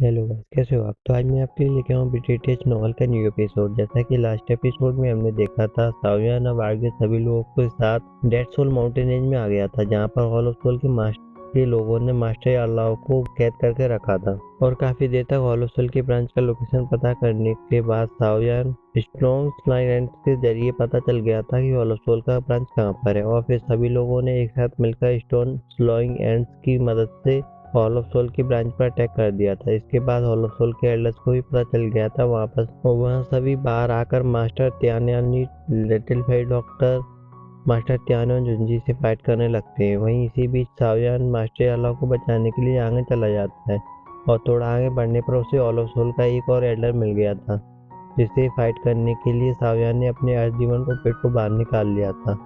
Hello guys, कैसे हो आप? तो आज मैं आपके लिए लेके आया हूँ ब्रिटिश नॉवल का न्यू एपिसोड। जैसा कि लास्ट एपिसोड में हमने देखा था, सावियन अब आगे सभी लोगों के साथ डेड सोल माउंटेन रेंज में आ गया था, जहाँ पर हॉल ऑफ सोल के मास्टर के लोगों ने मास्टर अल्लाह को कैद करके रखा था। और काफी देर तक हॉल ऑफ सोल के ब्रांच का लोकेशन पता करने के बाद सावियन स्ट्रॉन्ग स्लाइड के जरिए पता चल गया था कि हॉल ऑफ सोल का ब्रांच कहाँ पर है। और फिर सभी लोगों ने एक साथ मिलकर स्टोन स्लोइंग एंड्स की मदद से हॉल ऑफ सोल की ब्रांच पर अटैक कर दिया था। इसके बाद हॉल ऑफ सोल के एल्डर्स को भी पता चल गया था वापस, और वहाँ सभी बाहर आकर मास्टर त्यान्यानी लिटिल फाइट डॉक्टर मास्टर त्यानो जुंजी से फाइट करने लगते हैं। वहीं इसी बीच सावियन मास्टर अल्लाह को बचाने के लिए आगे चला जाता है, और थोड़ा आगे बढ़ने पर उसे हॉल ऑफ सोल का एक और एल्डर मिल गया था, जिसे फाइट करने के लिए सावियन ने अपने अर्धजीवन को पेट को बाहर निकाल लिया था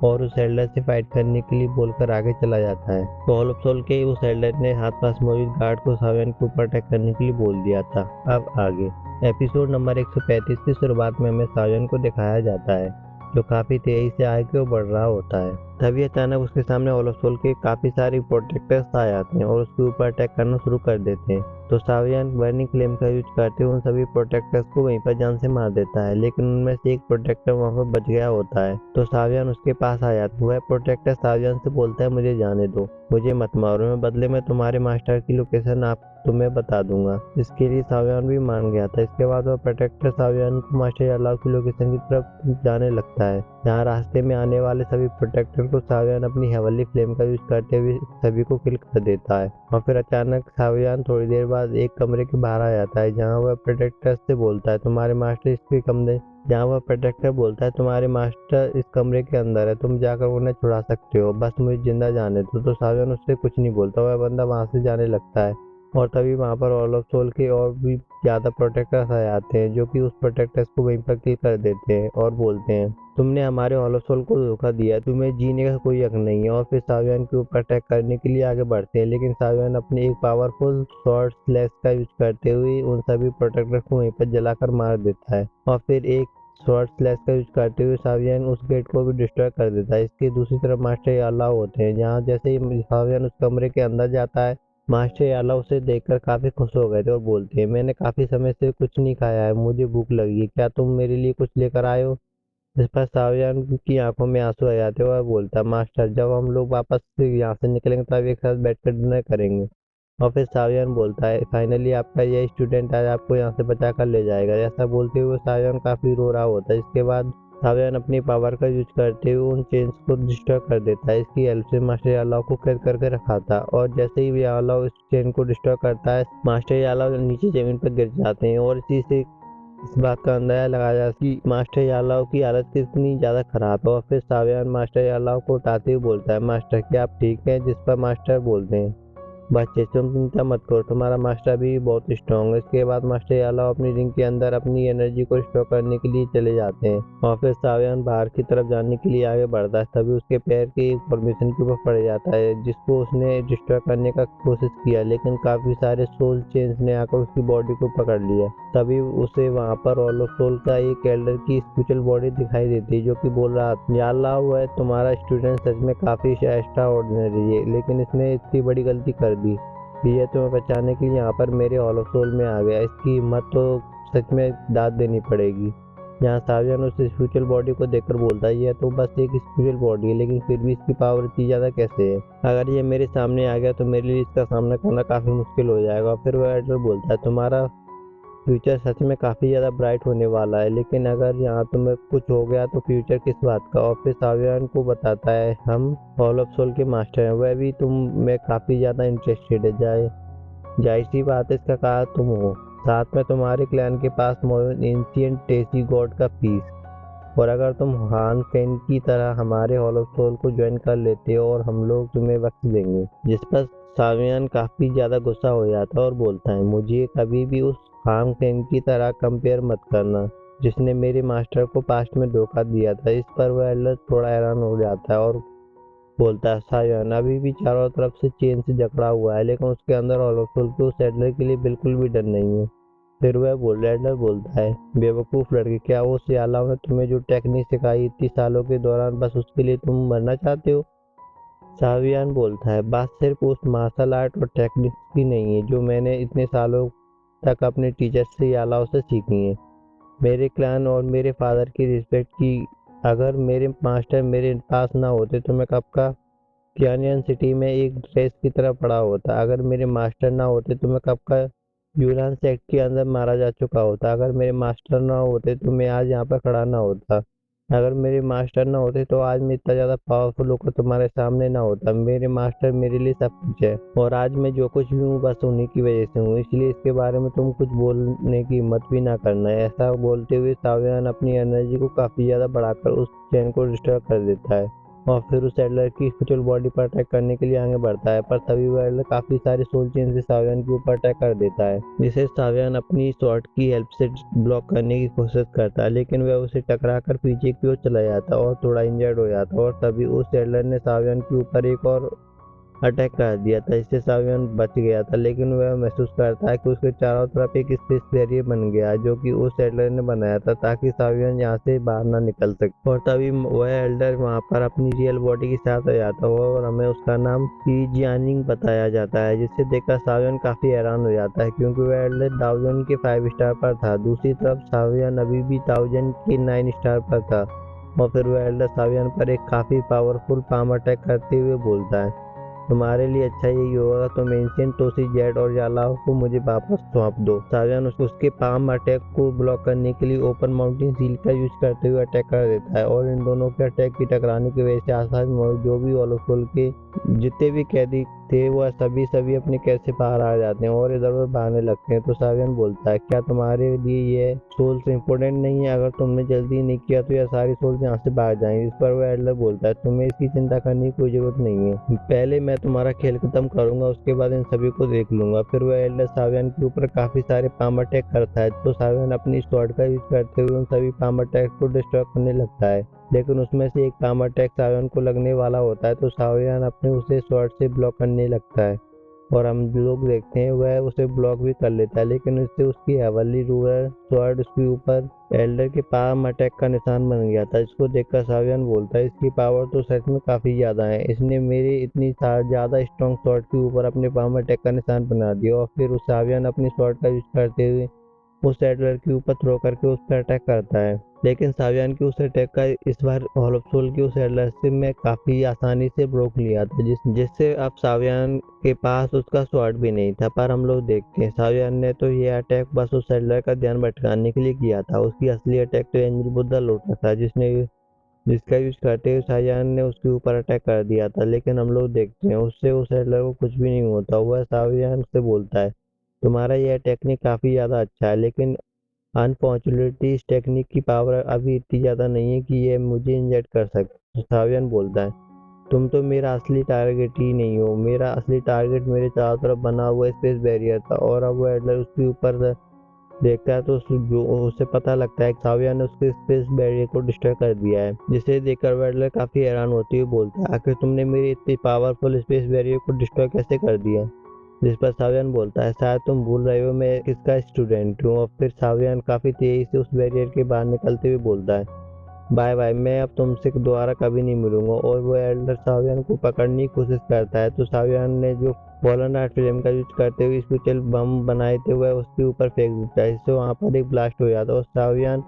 और उस एल्डर से फाइट करने के लिए बोलकर आगे चला जाता है। तो हॉल ऑफ सोल के उस एल्डर ने हाथ पास मौजूद गार्ड को सावियन के ऊपर अटैक करने के लिए बोल दिया था। अब आगे एपिसोड नंबर 135 की शुरुआत में हमें सावियन को दिखाया जाता है, जो काफी तेजी से आगे बढ़ रहा होता है। तभी अचानक उसके सामने हॉल ऑफ सोल के काफी सारे प्रोटेक्टर्स आ जाते हैं और उसके ऊपर अटैक करना शुरू कर देते हैं। तो सावियन बर्निंग फ्लेम का यूज करते हुए उन सभी प्रोटेक्टर्स को वहीं पर जान से मार देता है, लेकिन उनमें से एक प्रोटेक्टर वहां पर बच गया होता है। तो सावियन उसके पास आ जाता है। वह प्रोटेक्टर सावियन से बोलता है, मुझे जाने दो, मुझे मत मारो, मैं बदले में तुम्हारे मास्टर की लोकेशन आप तुम्हें बता दूंगा। इसके लिए सावियन भी मान गया था। इसके बाद वह प्रोटेक्टर सावियन को मास्टर अल्लाह की लोकेशन की तरफ जाने लगता है। यहाँ रास्ते में आने वाले सभी प्रोटेक्टर को सावियन अपनी हेवनली फ्लेम का यूज करते हुए सभी को किल कर देता है। और फिर अचानक सावियन थोड़ी देर बाद एक कमरे के बाहर आ जाता है, जहाँ वह प्रोटेक्टर से बोलता है, तुम्हारे मास्टर इसके कमरे जहाँ वह प्रोटेक्टर बोलता है, तुम्हारे मास्टर इस कमरे के अंदर है, तुम जाकर उन्हें छुड़ा सकते हो, बस मुझे जिंदा जाने दो। तो सावियन उससे कुछ नहीं बोलता, वह बंदा वहां से जाने लगता है। और तभी वहां पर हॉल ऑफ सोल के और भी ज्यादा प्रोटेक्टर्स आ जाते हैं, जो कि उस प्रोटेक्टर्स को वहीं पर किल कर देते हैं और बोलते हैं, तुमने हमारे हॉल ऑफ सोल को धोखा दिया, तुम्हें जीने का कोई हक नहीं है। और फिर सावियन के ऊपर अटैक करने के लिए आगे बढ़ते हैं, लेकिन सावियन अपने एक पावरफुल शॉर्ट स्लैश का यूज करते हुए उन सभी प्रोटेक्टर्स को वहीं पर जलाकर मार देता है। और फिर एक शॉर्ट स्लैश का यूज करते हुए सावियन उस गेट को भी डिस्ट्रॉय कर देता है। इसके दूसरी तरफ मास्टर अल्लाह होते हैं, जहाँ जैसे ही सावियन उस कमरे के अंदर जाता है, मास्टर याला उसे देखकर काफी खुश हो गए थे और बोलते हैं, मैंने काफी समय से कुछ नहीं खाया है, मुझे भूख लगी है, क्या तुम मेरे लिए कुछ लेकर आए हो? इस पर सावियन की आंखों में आंसू आ जाते हैं और बोलता है, मास्टर जब हम लोग वापस से यहाँ से निकलेंगे तब एक साथ बैठकर डिनर करेंगे। और फिर सावियन बोलता है, फाइनली आपका यह स्टूडेंट आज आपको यहाँ से बचा कर ले जाएगा। ऐसा बोलते हुए सावियन काफी रो रहा होता है। इसके बाद सावियन अपनी पावर का यूज करते हुए उन चेन्स को डिस्ट्रॉय कर देता है। इसकी हेल्प से मास्टर यालाव को कैद करके रखा था, और जैसे ही यालाव इस चेन को डिस्ट्रॉय करता है, मास्टर यालाव नीचे जमीन पर गिर जाते हैं। और इसी से इस बात का अंदाजा लगाया जा कि मास्टर यालाव की हालत कितनी ज्यादा खराब है। और फिर सावियन मास्टर यालाव को उठाते हुए बोलता है, मास्टर क्या आप ठीक हैं? जिस पर मास्टर बोलते हैं, बच्चे तुम चिंता मत करो, तुम्हारा मास्टर भी बहुत स्ट्रॉन्ग है। इसके बाद मास्टर याला अपनी रिंग के अंदर अपनी एनर्जी को स्टोर करने के लिए चले जाते हैं, और फिर सावियन बाहर की तरफ जाने के लिए आगे बढ़ता है। तभी उसके पैर के एक फॉर्मेशन के ऊपर पड़ जाता है, जिसको उसने डिस्ट्रॉय करने का कोशिश किया, लेकिन काफी सारे सोल चेंज ने आकर उसकी बॉडी को पकड़ लिया। तभी उसे वहां पर ऑल ऑफ सोल का एक एल्डर की स्पिरिचुअल बॉडी दिखाई देती है, जो कि बोल रहा था, याला हुआ है तुम्हारा स्टूडेंट सच में काफी एक्स्ट्रा ऑर्डिनरी है, लेकिन इसने इतनी बड़ी गलती कर दी। ये तुम्हें बचाने के लिए यहाँ पर मेरे हॉल ऑफ सोल में आ गया, इसकी हिम्मत तो सच में दाद देनी पड़ेगी। यहाँ सावियन उस स्पिरिचुअल बॉडी को देखकर बोलता है, ये तो बस एक स्पिरिचुअल बॉडी है, लेकिन फिर भी इसकी पावर इतनी ज्यादा कैसे है? अगर ये मेरे सामने आ गया तो मेरे लिए इसका सामना करना काफी मुश्किल हो जाएगा। फिर वह एडर बोलता है, तुम्हारा फ्यूचर सच में काफी ज्यादा ब्राइट होने वाला है, लेकिन अगर यहाँ तुम्हें कुछ हो गया तो फ्यूचर किस बात का? और फिर सावियन को बताता है, हम हॉल ऑफ सोल के मास्टर हैं, वह भी तुम में काफी ज्यादा इंटरेस्टेड है, जाहिर सी बात है इसका कहा तुम हो, साथ में तुम्हारे क्लैन के पास मौजूद एंशिएंट टेसी गॉड का पीस, और अगर तुम हान फेन की तरह हमारे हॉल ऑफ सोल को ज्वाइन कर लेते हो और हम लोग तुम्हें वक्त देंगे। जिस पर सावियन काफी ज्यादा गुस्सा हो जाता है और बोलता है, मुझे कभी भी उस हान फेन की तरह कंपेयर मत करना, जिसने मेरे मास्टर को पास्ट में धोखा दिया था। इस पर वह एल्डर थोड़ा हैरान हो जाता है और बोलता है, सावियन अभी भी चारों तरफ से चेन से जकड़ा हुआ है, लेकिन उसके अंदर हॉल ऑफ सोल के उस एल्डर के लिए बिल्कुल भी डर नहीं है। फिर वह एल्डर बोलता है, बेवकूफ लड़के, क्या वो सियालाओं ने तुम्हें जो टेक्निक सिखाई इतनी सालों के दौरान, बस उसके लिए तुम मरना चाहते हो? सावियन बोलता है, बात सिर्फ उस मार्शल आर्ट और टेक्निक्स की नहीं है जो मैंने इतने सालों तक अपने टीचर से या अलाव से सीखी हैं। मेरे क्लान और मेरे फादर की रिस्पेक्ट की। अगर मेरे मास्टर मेरे पास ना होते तो मैं कब का क्यानियन सिटी में एक ड्रेस की तरह पड़ा होता। अगर मेरे मास्टर ना होते तो मैं कब का यूनान सेक्ट के अंदर मारा जा चुका होता। अगर मेरे मास्टर ना होते तो मैं आज यहाँ पर खड़ा ना होता। अगर मेरे मास्टर ना होते तो आज मैं इतना ज़्यादा पावरफुल होकर तुम्हारे सामने ना होता। मेरे मास्टर मेरे लिए सब कुछ है और आज मैं जो कुछ भी हूँ बस उन्हीं की वजह से हूँ। इसलिए इसके बारे में तुम कुछ बोलने की हिम्मत भी ना करना है। ऐसा बोलते हुए सावियान अपनी एनर्जी को काफ़ी ज़्यादा बढ़ाकर उस चैन को डिस्टर्ब कर देता है और फिर उस एडलर की स्पिरिचुअल बॉडी पर अटैक करने के लिए आगे बढ़ता है। पर तभी वह एडलर काफी सारे सोल चेन से सावियान के ऊपर अटैक कर देता है, जिसे सावियान अपनी स्वॉर्ड की हेल्प से ब्लॉक करने की कोशिश करता है, लेकिन वह उसे टकरा कर पीछे की ओर चला जाता है और थोड़ा इंजर्ड हो जाता है। और तभी उस एडलर ने सावियान के ऊपर एक और अटैक कर दिया था, इससे सावियन बच गया था। लेकिन वह महसूस करता है कि उसके चारों तरफ एक स्पेस बैरियर बन गया है, जो कि उस एल्डर ने बनाया था ताकि सावियन यहाँ से बाहर ना निकल सके। और तभी वह एल्डर वहाँ पर अपनी रियल बॉडी के साथ आ जाता है और हमें उसका नाम की जियानिंग बताया जाता है, जिससे देखकर सावियन काफी हैरान हो जाता है क्योंकि वह एल्डर दाउजन के 5 स्टार पर था। दूसरी तरफ सावियन अभी भी दाउजन के 9 स्टार पर था और फिर वह एल्डर सावियन पर एक काफी पावरफुल पाम अटैक करते हुए बोलता है, तुम्हारे लिए अच्छा यही होगा तुम एंशिएंट टोसी जेड और यालाओ को मुझे वापस सौंप दो। सावियन उसके पाम अटैक को ब्लॉक करने के लिए ओपन माउंटेन सील का यूज करते हुए अटैक कर देता है और इन दोनों के अटैक की टकराने की वजह से आसपास जो भी ओलोफोल के जितने भी कैदी थे वह सभी अपने कैद से बाहर आ जाते हैं और इधर उधर भागने लगते हैं। तो सावियन बोलता है, क्या तुम्हारे लिए ये सोल्स इम्पोर्टेंट नहीं है? अगर तुमने जल्दी नहीं किया तो यह सारी सोल्स यहाँ से भाग जाएंगे। इस पर वह एल्डर बोलता है, तुम्हें इसकी चिंता करने की कोई जरूरत नहीं है, पहले मैं तुम्हारा खेल खत्म करूंगा, उसके बाद इन सभी को देख लूंगा। फिर वह एल्डर सावियन के ऊपर काफी सारे पाम अटैक करता है, तो सावियन अपनी स्वॉर्ड का यूज करते हुए उन सभी पाम अटैक को डिस्ट्रॉय करने लगता है। लेकिन उसमें से एक पाम अटैक सावियन को लगने वाला होता है, तो सावियन अपने उसे स्वॉर्ड से ब्लॉक करने लगता है और हम लोग देखते हैं वह उसे ब्लॉक भी कर लेता है। लेकिन इससे उसकी हेवनली रूलर स्वॉर्ड उसके ऊपर एल्डर के पाम अटैक का निशान बन गया था, जिसको देखकर सावियन बोलता है, इसकी पावर तो सच में काफी ज्यादा है, इसने मेरी इतनी ज्यादा स्ट्रॉन्ग स्वॉर्ड के ऊपर अपने पाम अटैक का निशान बना दिया। और फिर उस सावियन अपनी स्वॉर्ड का यूज करते हुए उस एडलर के ऊपर थ्रो करके उस पर अटैक करता है। लेकिन सावियन की उस अटैक का इस बार हॉल ऑफ सोल के उस एडलर से मैं काफी आसानी से रोक लिया था, जिससे अब सावियन के पास उसका स्वॉर्ड भी नहीं था। पर हम लोग देखते हैं सावियन ने तो ये अटैक बस उस एडलर का ध्यान भटकाने के लिए किया था। उसकी असली अटैक तो एंजल बुद्धा लोटा था, जिसका यूज करते हुए सावियन ने उसके ऊपर अटैक कर दिया था। लेकिन हम लोग देखते हैं उससे उस एडलर को कुछ भी नहीं होता। वह सावियन से बोलता है, तुम्हारा यह टेक्निक काफी ज्यादा अच्छा है, लेकिन अनफॉर्चुनेटली इस टेक्निक की पावर अभी इतनी ज़्यादा नहीं है कि ये मुझे इंजेक्ट कर सके। सावियन बोलता है, तुम तो मेरा असली टारगेट ही नहीं हो, मेरा असली टारगेट मेरे चारों तरफ बना हुआ स्पेस बैरियर था। और अब वो एडलर उसके ऊपर देखता है तो उसे पता लगता है कि सावियन ने उसके स्पेस बैरियर को डिस्ट्रॉय कर दिया है, जिसे देखकर वो एडलर काफ़ी हैरान होती हुई बोलता है, आखिर तुमने मेरी इतनी पावरफुल स्पेस बैरियर को डिस्ट्रॉय कैसे कर दिया? जिस पर सावियन बोलता है, शायद तुम भूल रहे हो मैं किसका स्टूडेंट हूँ। और फिर सावियन काफी तेजी से उस बैरियर के बाहर निकलते हुए बोलता है, बाय बाय, मैं अब तुमसे दोबारा कभी नहीं मिलूंगा। और वो एल्डर सावियन को पकड़ने की कोशिश करता है, तो सावियन ने जो फॉलन आर्ट फ्लेम का यूज करते हुए स्पेशल बम बनाए थे वह उसके ऊपर फेंक देता है, जिससे वहाँ पर एक ब्लास्ट हो जाता है और सावियन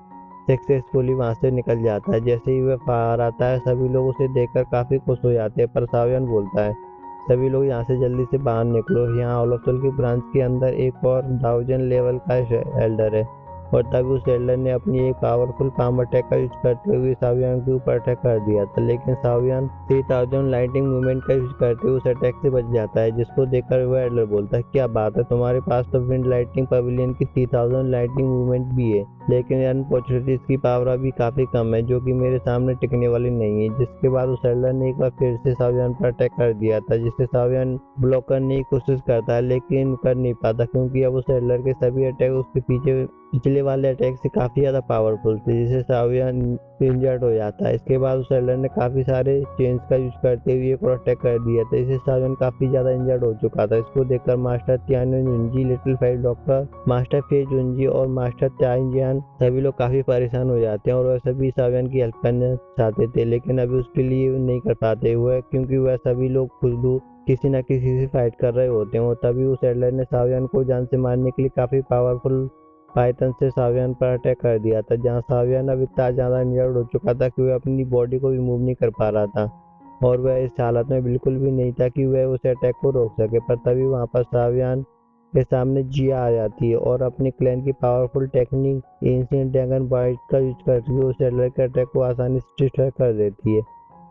सक्सेसफुली वहाँ से निकल जाता है। जैसे ही वह बाहर आता है सभी लोग उसे देखकर काफी खुश हो जाते हैं, पर सावियन बोलता है, सभी लोग यहाँ से जल्दी से बाहर निकलो, यहाँ ओलोफल की ब्रांच के अंदर एक और 1000 लेवल का एल्डर है। और तभी उस एल्डर ने अपनी एक पावरफुल पाम अटैक का यूज करते हुए सावियन के ऊपर अटैक कर दिया था। लेकिन सावियन 3000 लाइटिंग मूवमेंट का यूज करते हुए उस अटैक से बच जाता है, जिसको देखकर वह एल्डर बोलता है, क्या बात है, तुम्हारे पास तो विंड लाइटिंग पवेलियन की 3000 लाइटिंग मूवमेंट भी है, लेकिन अनफॉर्चुनेटली इसकी पावर अभी काफी कम है, जो कि मेरे सामने टिकने वाली नहीं है। जिसके बाद उस एल्डर ने एक बार फिर से सावियन पर अटैक कर दिया था, जिससे सावियन ब्लॉक करने की कोशिश करता है लेकिन कर नहीं पाता, क्योंकि अब उस एल्डर के सभी अटैक उसके पीछे पिछले वाले अटैक से काफी ज्यादा पावरफुल थे, जिससे सावियन इंजर्ड हो जाता है। इसके बाद उस एल्डर ने काफी सारे चेंज का यूज करते हुए एक और अटैक कर दिया था, इससे सावियन काफी ज्यादा इंजर्ड हो चुका था। इसको देखकर मास्टर तियानो जुंजी, लिटिल फाइव डॉक्टर, मास्टर फे जुंजी और मास्टर त्याजियान सभी लोग काफी परेशान हो जाते हैं और वह सभी सावियन की हेल्प करना चाहते थे, लेकिन अभी उसके लिए नहीं कर पाते हुए, क्योंकि वह सभी लोग खुद किसी न किसी से फाइट कर रहे होते हैं और तभी उस एडलर ने सावियन को जान से मारने के लिए काफ़ी पावरफुल पाइथन से सावियन पर अटैक कर दिया था, जहाँ सावियन अब इतना ज़्यादा इंजर्ड हो चुका था कि वह अपनी बॉडी को भी मूव नहीं कर पा रहा था और वह इस हालत में बिल्कुल भी नहीं था कि वह उस अटैक को रोक सके। पर तभी वहाँ पर सावियन के सामने जिया आ जाती है और अपनी क्लैन की powerful technique ancient dragon bite का यूज करती हुए उस एडलर के अटैक को आसानी से डिस्ट्रॉय कर देती है।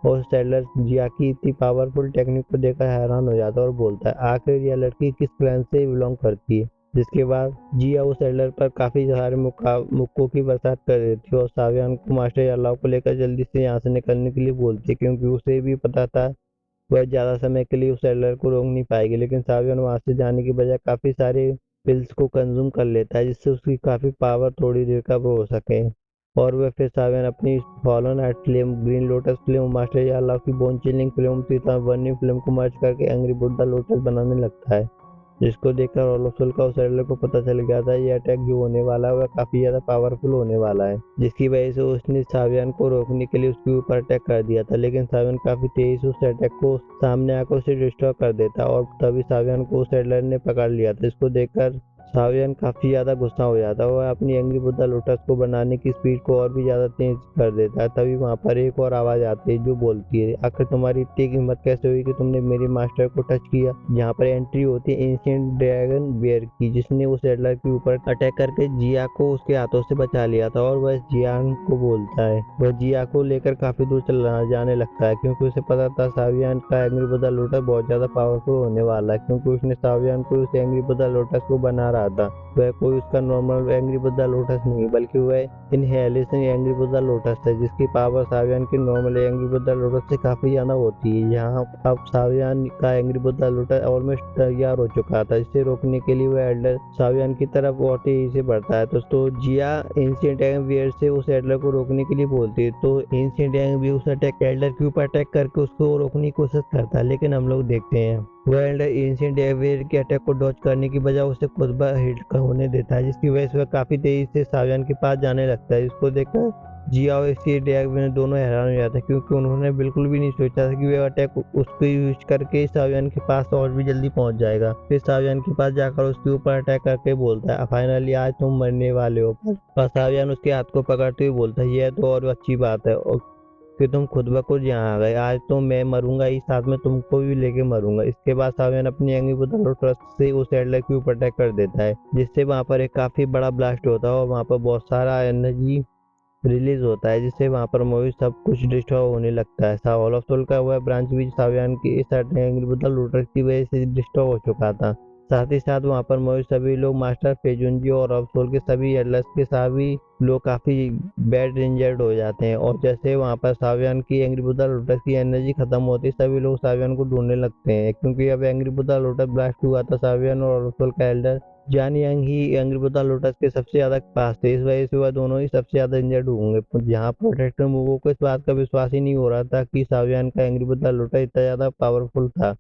और सैडलर जिया की इतनी पावरफुल टेक्निक को देखकर हैरान हो जाता है और बोलता है आखिर यह लड़की किस क्लैन से बिलोंग करती है। जिसके बाद जिया उस सैडलर पर काफ़ी सारे मुक्कों की बरसात कर देती है और सावियन को मास्टर अलाव को लेकर जल्दी से यहाँ से निकलने के लिए बोलती है, क्योंकि उसे भी पता था वह ज़्यादा समय के लिए उस सैडलर को रोक नहीं पाएगी। लेकिन सावियन वहाँ से जाने की बजाय काफ़ी सारे पिल्स को कंज्यूम कर लेता है, जिससे उसकी काफ़ी पावर थोड़ी रिकवर हो सके। और वह फिर सावियन अपनी follow night flame, green lotus flame, master अल्लाह की बोन चिलिंग फ्लेम, सीता बर्निंग फ्लेम को मर्ज करके एंग्री बुद्धा लोटस बनाने लगता है, जिसको देखकर ओलफ सोल का उस एडलर को पता चल गया था ये अटैक जो होने वाला है वह काफ़ी ज़्यादा पावरफुल होने वाला है, जिसकी वजह से उसने सावियन को रोकने के लिए उसके ऊपर अटैक कर दिया था। लेकिन सावियन काफ़ी तेजी से उस अटैक को सामने आकर उसे डिस्ट्रॉय कर देता और तभी सावियन को उस एडलर ने पकड़ लिया था, जिसको देखकर सावियन काफ़ी ज़्यादा गुस्सा हो जाता है। वह अपनी एंग्री बुद्धा लोटस को बनाने की स्पीड को और भी ज़्यादा तेज कर देता है। तभी वहाँ पर एक और आवाज़ आती है जो बोलती है आखिर तुम्हारी इतनी हिम्मत कैसे हुई कि तुमने मेरी मास्टर को टच किया। यहाँ पर एंट्री होती है एंशिएंट ड्रैगन बेयर की, जिसने उस एडलर के ऊपर अटैक करके जिया को उसके हाथों से बचा लिया था और वह जियान को बोलता है। वह जिया को लेकर काफ़ी दूर चला जाने लगता है, क्योंकि उसे पता था सावियन का एंग्री बुद्धा लोटस बहुत ज़्यादा पावरफुल होने वाला है, क्योंकि उसने सावियन को उस एंग्री बुद्धा लोटस को बना रहा था। वह कोई उसका नॉर्मल एंग्री बुद्धा लोटस नहीं, बल्कि वह इनहेलेशन एंग्री बुद्धा लोटस है, जिसकी पावर सावियन की नॉर्मल एंग्री बुद्धा लोटस से काफ़ी ज़्यादा होती है। यहाँ अब सावियन का एंग्री बुद्धा लोटस ऑलमोस्ट तैयार हो चुका था, जिसे रोकने के लिए वह एडलर सावियन की तरफ और तेजी से बढ़ता है। तो जिया एंशिएंट एंग्री से उस एडलर को रोकने के लिए बोलती है, तो एंशिएंट एंग्री उस अटैक एडलर के ऊपर अटैक करके उसको रोकने की कोशिश करता है। लेकिन हम लोग देखते हैं वह एडलर एंशिएंट एंग्री के अटैक को डॉज करने की बजाय उसे खुद पर हिट होने देता है, जिसकी वजह से वह काफ़ी तेजी से सावियन के पास जाने लगता है। इसको देखकर जिया और एंशिएंट दोनों हैरान हो जाते हैं, क्योंकि उन्होंने बिल्कुल भी नहीं सोचा था कि वह अटैक उसको यूज करके सावियन के पास और भी जल्दी पहुंच जाएगा। फिर सावियन के पास जाकर उसके ऊपर अटैक करके बोलता है फाइनली आज तुम मरने वाले हो। पर सावियन उसके हाथ को पकड़ते हुए बोलता है यह तो और अच्छी बात है और कि तुम खुद ब खुद यहाँ आ गए, आज तो मैं मरूंगा ही, साथ में तुमको भी लेके मरूंगा। इसके बाद सावियन अपनी एंग्री बुद्धा लोटस से उस एडलर के ऊपर अटैक कर देता है, जिससे वहाँ पर एक काफ़ी बड़ा ब्लास्ट होता है और वहाँ पर बहुत सारा एनर्जी रिलीज होता है, जिससे वहाँ पर मूवी सब कुछ डिस्ट्रॉय होने लगता है। ओलफ सोल का वह ब्रांच भी सावियन की इस एंग्री बुद्धा लोटस की वजह से डिस्ट्रॉय हो चुका था। साथ ही साथ वहाँ पर मौजूद सभी लोग मास्टर फेजुंजी और अफसोल के सभी एडलर्स के सभी लोग काफ़ी बैड इंजर्ड हो जाते हैं। और जैसे वहाँ पर सावियन की एंग्री बुद्धा लोटस की एनर्जी खत्म होती है, सभी लोग सावियन को ढूंढने लगते हैं, क्योंकि अब एंग्री बुद्धा लोटस ब्लास्ट हुआ था। सावियन और अफसोल का एल्डर जान यांग ही एंग्री बुद्धा लोटस के सबसे ज़्यादा पास थे, इस वजह से वह दोनों ही सबसे ज़्यादा इंजर्ड होंगे। जहाँ प्रोटेक्टर मूवो को इस बात का विश्वास ही नहीं हो रहा था कि सावियन का एंग्री बुद्धा लोटस इतना ज़्यादा पावरफुल था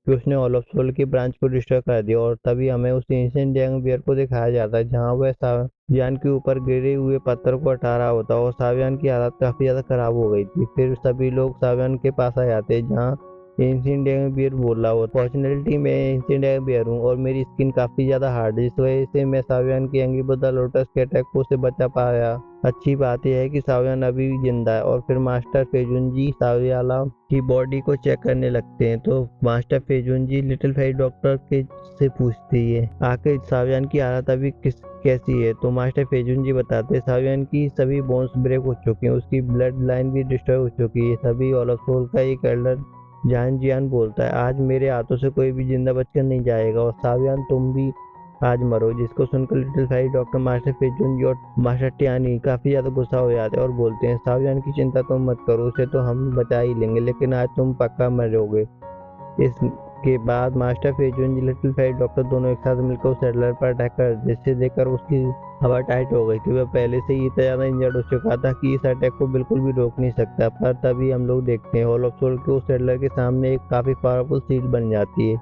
कि उसने ओलफ सोल की ब्रांच को डिस्ट्रॉय कर दिया। और तभी हमें उस एंशिएंट ड्रैगन बियर को दिखाया जाता है, जहाँ वह सावियन के ऊपर गिरे हुए पत्थर को हटा रहा होता है और सावियन की हालत काफ़ी ज़्यादा खराब हो गई थी। फिर सभी लोग सावियन के पास आ जाते हैं, जहाँ एंशिएंट ड्रैगन बियर बोल रहा होता है फॉर्चुनेटली मैं एंशिएंट ड्रैगन बियर हूँ और मेरी स्किन काफ़ी ज़्यादा हार्ड है, इस वजह से मैं सावियन की एंग्री बुद्धा लोटस के अटैक को से बचा पाया। अच्छी बात यह है कि सावियन अभी भी जिंदा है। और फिर मास्टर फेजुंजी सावियाला की बॉडी को चेक करने लगते हैं, तो मास्टर फेजुंजी लिटिल फेरी डॉक्टर के से पूछती है आखिर सावियन की हालत अभी कैसी है। तो मास्टर फेजुंजी बताते हैं सावियन की सभी बोन्स ब्रेक हो चुकी हैं, उसकी ब्लड लाइन भी डिस्ट्रॉय हो चुकी है। सभी ओलफ सोल का एक एल्डर जान जियान बोलता है आज मेरे हाथों से कोई भी जिंदा बचकर नहीं जाएगा और सावियन तुम भी आज मरो। जिसको सुनकर लिटिल फेरी डॉक्टर मास्टर फेजुंजी और मास्टर टियानी काफ़ी ज़्यादा गुस्सा हो जाते हैं और बोलते हैं सावियन की चिंता तुम मत करो, उसे तो हम बचा ही लेंगे, लेकिन आज तुम पक्का मरोगे। इसके बाद मास्टर फेजुंजी लिटिल फेरी डॉक्टर दोनों एक साथ मिलकर उस एडलर पर अटैक कर, जिससे देखकर उसकी हवा टाइट हो गई थी। वह पहले से ही इतना ज़्यादा इंजर्ड हो चुका था कि इस अटैक को बिल्कुल भी रोक नहीं सकता। पर तभी हम लोग देखते हैं ओलफ सोल के उस एडलर के सामने एक काफ़ी पावरफुल शील्ड बन जाती है,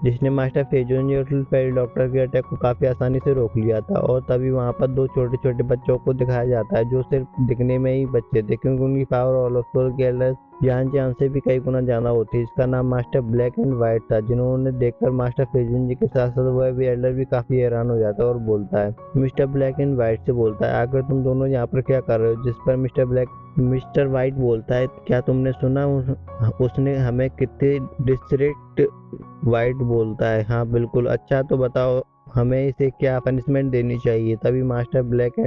जिसने मास्टर फेजोनी और लिटिल फेरी डॉक्टर के अटैक को काफ़ी आसानी से रोक लिया था। और तभी वहाँ पर दो छोटे छोटे बच्चों को दिखाया जाता है जो सिर्फ दिखने में ही बच्चे थे, क्योंकि उनकी पावर ऑल ऑफ सोल के एल्डर ज्ञान से भी कई गुना ज़्यादा होती है। इसका नाम मास्टर ब्लैक एंड व्हाइट था, जिन्होंने देखकर मास्टर फेजोनी के साथ साथ वह भी एल्डर भी काफ़ी हैरान हो जाता है और बोलता है, मिस्टर ब्लैक एंड व्हाइट से बोलता है, आखिर तुम दोनों यहाँ पर क्या कर रहे हो? जिस पर मिस्टर वाइट बोलता है, क्या तुमने सुना उसने हमें कितने डिस्ट्रिक्ट? वाइट बोलता है, हाँ बिल्कुल, अच्छा तो बताओ हमें इसे क्या पनिशमेंट देनी चाहिए? तभी मास्टर ब्लैक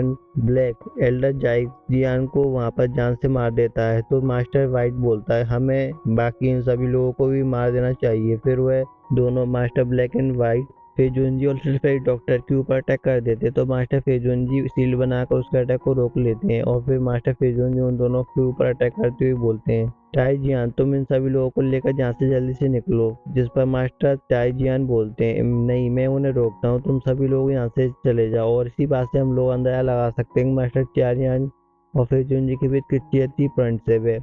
एल्डर जाइजियान को वहाँ पर जान से मार देता है। तो मास्टर वाइट बोलता है, हमें बाकी इन सभी लोगों को भी मार देना चाहिए। फिर वह दोनों मास्टर ब्लैक एंड वाइट फेजुनजी और लिटिल फेरी डॉक्टर के ऊपर अटैक कर देते, तो मास्टर फेजुनजी शील्ड बनाकर उसके अटैक को रोक लेते हैं। और फिर मास्टर फेजुनजी उन दोनों के ऊपर अटैक करते हुए बोलते हैं, टाइजियान तुम इन सभी लोगों को लेकर यहाँ से जल्दी से निकलो। जिस पर मास्टर टाइजियान बोलते हैं, नहीं मैं उन्हें रोकता हूँ, तुम सभी लोग यहाँ से चले जाओ। और इसी बात से हम लोग अंदाजा लगा सकते हैं कि मास्टर टाइजियान और फेजुनजी के बीच कितनी अच्छी फ्रेंडशिप है।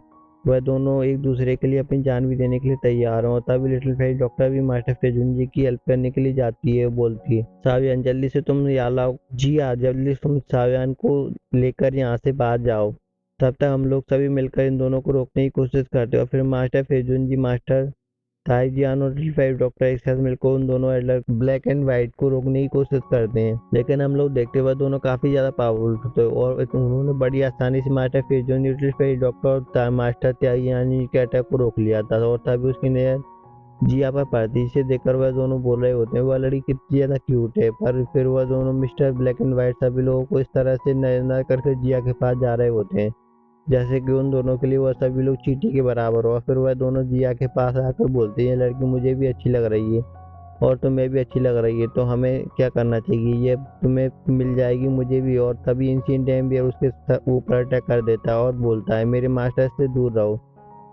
वह दोनों एक दूसरे के लिए अपनी जान भी देने के लिए तैयार हैं। और तभी लिटिल फेरी डॉक्टर भी मास्टर फेजुनजी की हेल्प करने के लिए जाती है, बोलती है, सावियान जल्दी से तुम यहाँ लाओ, जी हाँ जल्दी तुम सावियान को लेकर यहाँ से बाहर जाओ। तब तक हम लोग सभी मिलकर इन दोनों को रोकने की कोशिश करते हैं। और फिर मास्टर फेजुनजी, मास्टर ताइजियान और लिटिल फेरी डॉक्टर एक साथ मिलकर उन दोनों एल्डर ब्लैक एंड व्हाइट को रोकने की कोशिश करते हैं, लेकिन हम लोग देखते हुए दोनों काफी ज्यादा पावरफुल थे और उन्होंने बड़ी आसानी से मास्टर फेजुनजी, लिटिल फेरी डॉक्टर और मास्टर ताइजियान के अटैक को रोक लिया था। और तभी उसकी नजर जिया पर पड़ती, जिसे देखकर वह दोनों बोल रहे होते हैं, वह लड़की कितनी ज्यादा क्यूट है। पर फिर वह दोनों मिस्टर ब्लैक एंड व्हाइट सभी लोगों को इस तरह से नजर करके जिया के पास जा रहे होते हैं जैसे कि उन दोनों के लिए वह सभी लोग चींटी के बराबर हो। फिर वह दोनों जिया के पास आकर बोलते हैं, लड़की मुझे भी अच्छी लग रही है और तुम्हें भी अच्छी लग रही है, तो हमें क्या करना चाहिए? ये तुम्हें मिल जाएगी, मुझे भी। और तभी एंशिएंट एम्बियर उसके ऊपर अटैक कर देता है और बोलता है, मेरे मास्टर से दूर रहो।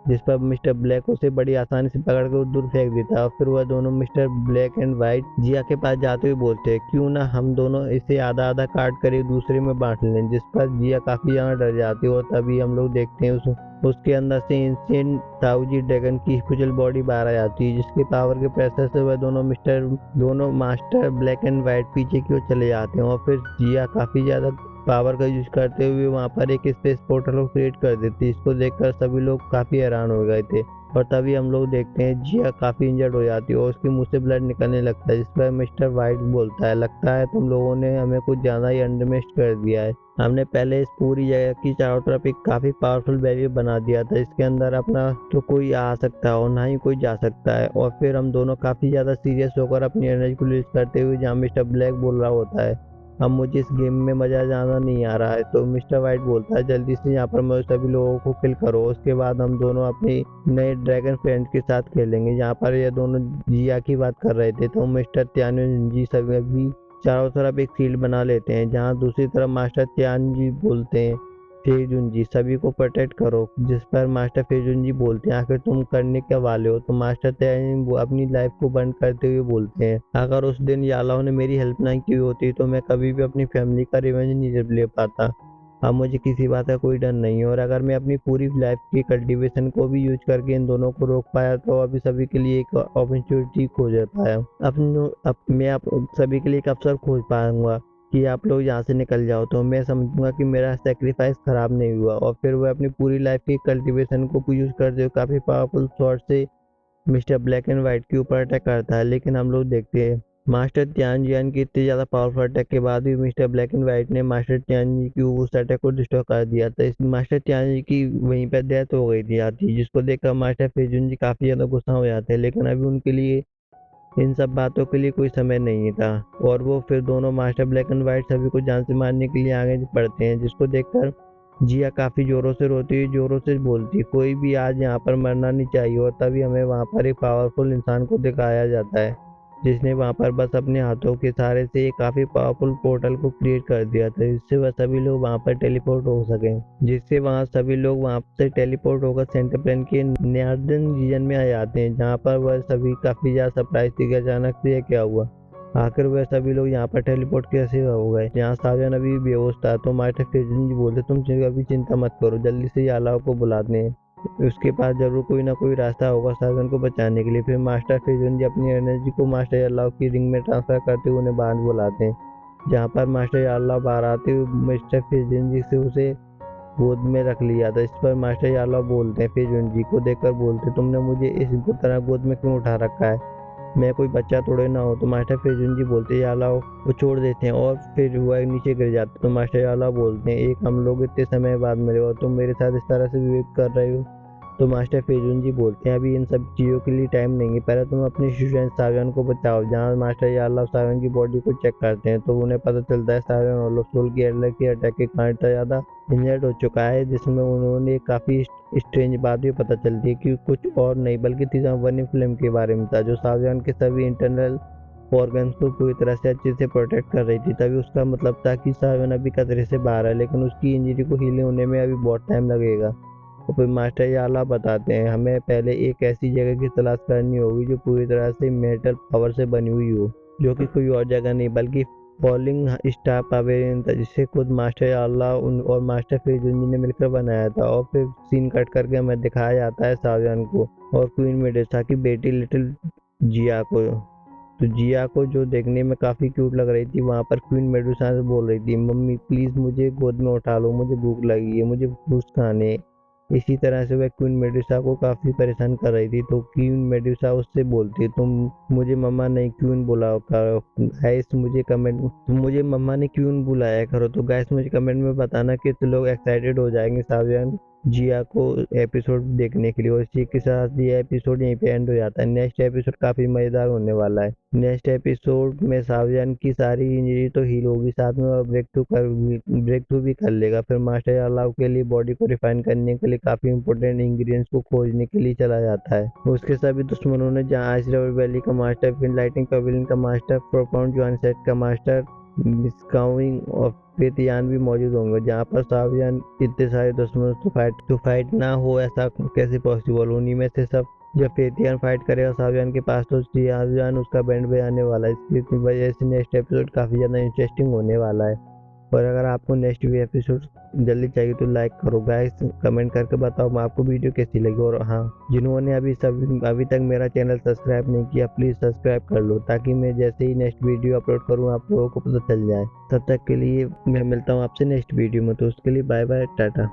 जिस पर मिस्टर ब्लैक उसे बड़ी आसानी से पकड़ कर दूर फेंक देता है। और फिर वह दोनों मिस्टर ब्लैक एंड व्हाइट जिया के पास जाते हुए बोलते हैं, क्यों ना हम दोनों इसे आधा आधा काट कर एक दूसरे में बांट लें। जिस पर जिया काफी ज्यादा डर जाती है। और तभी हम लोग देखते हैं उसके अंदर से एंशिएंट ताऊजी ड्रैगन की स्पेशल बॉडी बाहर आ जाती है, जिसके पावर के प्रेशर से वह दोनों मास्टर ब्लैक एंड व्हाइट पीछे की ओर चले जाते हैं। और फिर जिया काफी ज्यादा पावर का यूज करते हुए वहां पर एक स्पेस पोर्टल को क्रिएट कर देती है। इसको देखकर सभी लोग काफी हैरान हो गए थे। और तभी हम लोग देखते हैं जिया काफी इंजर्ड हो जाती है और उसके मुंह से ब्लड निकलने लगता है। जिस पर मिस्टर वाइट बोलता है, लगता है तुम लोगों ने हमें कुछ ज्यादा ही अंडरएस्टिमेट कर दिया है। हमने पहले इस पूरी जगह की चारों तरफ एक काफी पावरफुल बैरियर बना दिया था, इसके अंदर अपना तो कोई आ सकता है और ना ही कोई जा सकता है। और फिर हम दोनों काफी ज्यादा सीरियस होकर अपनी एनर्जी को रिलीज करते हुए, जहाँ मिस्टर ब्लैक बोल रहा होता है, अब मुझे इस गेम में मजा ज्यादा नहीं आ रहा है, तो मिस्टर वाइट बोलता है, जल्दी से यहाँ पर मैं सभी लोगों को किल करो, उसके बाद हम दोनों अपनी नए ड्रैगन फ्रेंड के साथ खेलेंगे। यहाँ पर ये दोनों जिया की बात कर रहे थे, तो मिस्टर त्यान जी सभी चारों तरफ एक फील्ड बना लेते हैं, जहाँ दूसरी तरफ मास्टर त्यान जी बोलते हैं, फेजुन जी सभी को प्रोटेक्ट करो। जिस पर मास्टर फेजुन जी बोलते हैं, आखिर तुम करने क्या वाले हो? तो मास्टर त्यान वो अपनी लाइफ को बंद करते हुए बोलते हैं, अगर उस दिन यालाओ ने मेरी हेल्प नहीं की होती तो मैं कभी भी अपनी फैमिली का रिवेंज नहीं ले पाता। अब मुझे किसी बात का कोई डर नहीं है, और अगर मैं अपनी पूरी लाइफ की कल्टीवेशन को भी यूज करके इन दोनों को रोक पाया तो अभी सभी के लिए एक अपॉर्चुनिटी खोज पाया। अब मैं आप सभी के लिए एक अवसर खोज पाऊंगा कि आप लोग यहाँ से निकल जाओ, तो मैं समझूंगा कि मेरा सेक्रीफाइस खराब नहीं हुआ। और फिर वह अपनी पूरी लाइफ की कल्टीवेशन को यूज करते हुए काफी पावरफुल शॉट से मिस्टर ब्लैक एंड व्हाइट के ऊपर अटैक करता है। लेकिन हम लोग देखते हैं मास्टर त्यानजियान की इतनी ज्यादा पावरफुल अटैक के बाद भी मिस्टर ब्लैक एंड व्हाइट ने मास्टर त्यानजी की उस अटैक को डिस्ट्रॉय कर दिया था। इस मास्टर त्यानजी की वहीं पर डेथ हो गई थी आती, जिसको देखकर मास्टर फेजुन जी काफी ज्यादा गुस्सा हो जाते हैं। लेकिन अभी उनके लिए इन सब बातों के लिए कोई समय नहीं था, और वो फिर दोनों मास्टर ब्लैक एंड व्हाइट सभी को जान से मारने के लिए आगे बढ़ते हैं, जिसको देखकर जिया काफी जोरों से रोती हुई जोरों से बोलती, कोई भी आज यहाँ पर मरना नहीं चाहिए। और तभी हमें वहाँ पर एक पावरफुल इंसान को दिखाया जाता है, जिसने वहाँ पर बस अपने हाथों के सहारे से एक काफी पावरफुल पोर्टल को क्रिएट कर दिया था, जिससे वह सभी लोग वहाँ पर टेलीपोर्ट हो सके, जिससे वहाँ सभी लोग वहाँ से टेलीपोर्ट होकर सेंटर प्लेन के नॉर्दर्न रीजन में आ जाते हैं, जहाँ पर वह सभी काफी ज्यादा सरप्राइज थी कि अचानक से ये क्या हुआ, आखिर वह सभी लोग यहाँ पर टेलीपोर्ट कैसे हो गए। यहाँ सावियन अभी बेहोश था, तो मास्टर फेजुन जी बोलते, तुम अभी चिंता मत करो, जल्दी से यालाओ को बुलाते हैं। उसके पास जरूर कोई ना कोई रास्ता होगा सावियन को बचाने के लिए। फिर मास्टर फेजुन जी अपनी एनर्जी को मास्टर यादव की रिंग में ट्रांसफर करते हुए उन्हें बाहर बुलाते हैं, जहाँ पर मास्टर यादव बाहर आते हुए मिस्टर फेजुन जी से उसे गोद में रख लिया था। इस पर मास्टर यादव बोलते हैं, फेजुन जी को देखकर बोलते, तुमने मुझे इस तरह गोद में क्यों उठा रखा है, मैं कोई बच्चा थोड़े ना हो। तो मास्टर फेजुन जी बोलते यादव वो छोड़ देते हैं और फिर वह नीचे गिर जाते। तो मास्टर यादव बोलते हैं, एक हम लोग इतने समय बाद मिले और तुम मेरे साथ इस तरह से विवेक कर रहे हो। तो मास्टर फेजुन जी बोलते हैं, अभी इन सब चीज़ों के लिए टाइम नहीं है, पहले तुम अपने स्टूडेंट सावियन को बचाओ। जहाँ मास्टर यादव सावियन की बॉडी को चेक करते हैं तो उन्हें पता चलता है सावियन और सोल की एडलर की अटैक के कारण इतना ज़्यादा इंजर्ड हो चुका है, जिसमें उन्होंने काफ़ी स्ट्रेंज बात भी पता चलती है कि कुछ और नहीं बल्कि तीसरा बनी फिल्म के बारे में था, जो सावियन के सभी इंटरनल ऑर्गन्स को पूरी तरह से अच्छे से प्रोटेक्ट कर रही थी। तभी उसका मतलब था कि सावियन अभी खतरे से बाहर है, लेकिन उसकी इंजरी को हीलिंग होने में अभी बहुत टाइम लगेगा। और फिर मास्टर याला बताते हैं, हमें पहले एक ऐसी जगह की तलाश करनी होगी जो पूरी तरह से मेटल पावर से बनी हुई हो, जो कि कोई और जगह नहीं बल्कि फॉलिंग स्टार पवेलियन था, जिसे खुद मास्टर याला और मास्टर फेजुन जी ने मिलकर बनाया था। और फिर सीन कट करके हमें दिखाया जाता है सावियन को और क्वीन मेडुसा की बेटी लिटिल जिया को। तो जिया को जो देखने में काफ़ी क्यूट लग रही थी, वहाँ पर क्वीन मेडुसा से बोल रही थी, मम्मी प्लीज़ मुझे गोद में उठा लो, मुझे भूख लगी है, मुझे फ्रूट्स खाने। इसी तरह से वह क्वीन मेडुसा को काफ़ी परेशान कर रही थी। तो क्वीन मेडुसा उससे बोलती, तुम मुझे मम्मा नहीं क्वीन बुलाओ करो। गाइस मुझे मम्मा ने क्वीन बुलाया करो। तो गाइस मुझे कमेंट में बताना कि तो लोग एक्साइटेड हो जाएंगे सावियन जिया को एपिसोड देखने के लिए। और इसी के साथ ये एपिसोड यहीं पे एंड हो जाता है। नेक्स्ट एपिसोड काफ़ी मज़ेदार होने वाला है। नेक्स्ट एपिसोड में सावियन की सारी इंजरी तो हील होगी, साथ में वह ब्रेक थ्रू भी कर लेगा। फिर मास्टर अलाउ के लिए बॉडी को रिफाइन करने के लिए काफ़ी इंपॉर्टेंट इंग्रेडिएंट्स को खोजने के लिए चला जाता है। उसके सभी दुश्मनों ने जहाँ आइस रिवर वैली का मास्टर, फिर लाइटिंग पवेलियन का मास्टर, प्रोपाउंड जॉन सेट का मास्टर, मिसकाउइंग और पेतियान भी मौजूद होंगे। जहाँ पर सावियन इतने सारे दुश्मनों तो फाइट ना हो, ऐसा कैसे पॉसिबल। उन्हीं में से सब जब पेतियन फाइट करेगा सावियन के पास तो सावियन उसका बैंड बजाने वाला है। इसकी वजह से नेक्स्ट एपिसोड काफ़ी ज़्यादा इंटरेस्टिंग होने वाला है। और अगर आपको नेक्स्ट भी एपिसोड जल्दी चाहिए तो लाइक करो गाइस, कमेंट करके बताओ आपको वीडियो कैसी लगी। और हाँ, जिन्होंने अभी तक मेरा चैनल सब्सक्राइब नहीं किया प्लीज़ सब्सक्राइब कर लो, ताकि मैं जैसे ही नेक्स्ट वीडियो अपलोड करूँ आप लोगों को पता चल जाए। तब तक के लिए मैं मिलता हूँ आपसे नेक्स्ट वीडियो में, तो उसके लिए बाय बाय टाटा।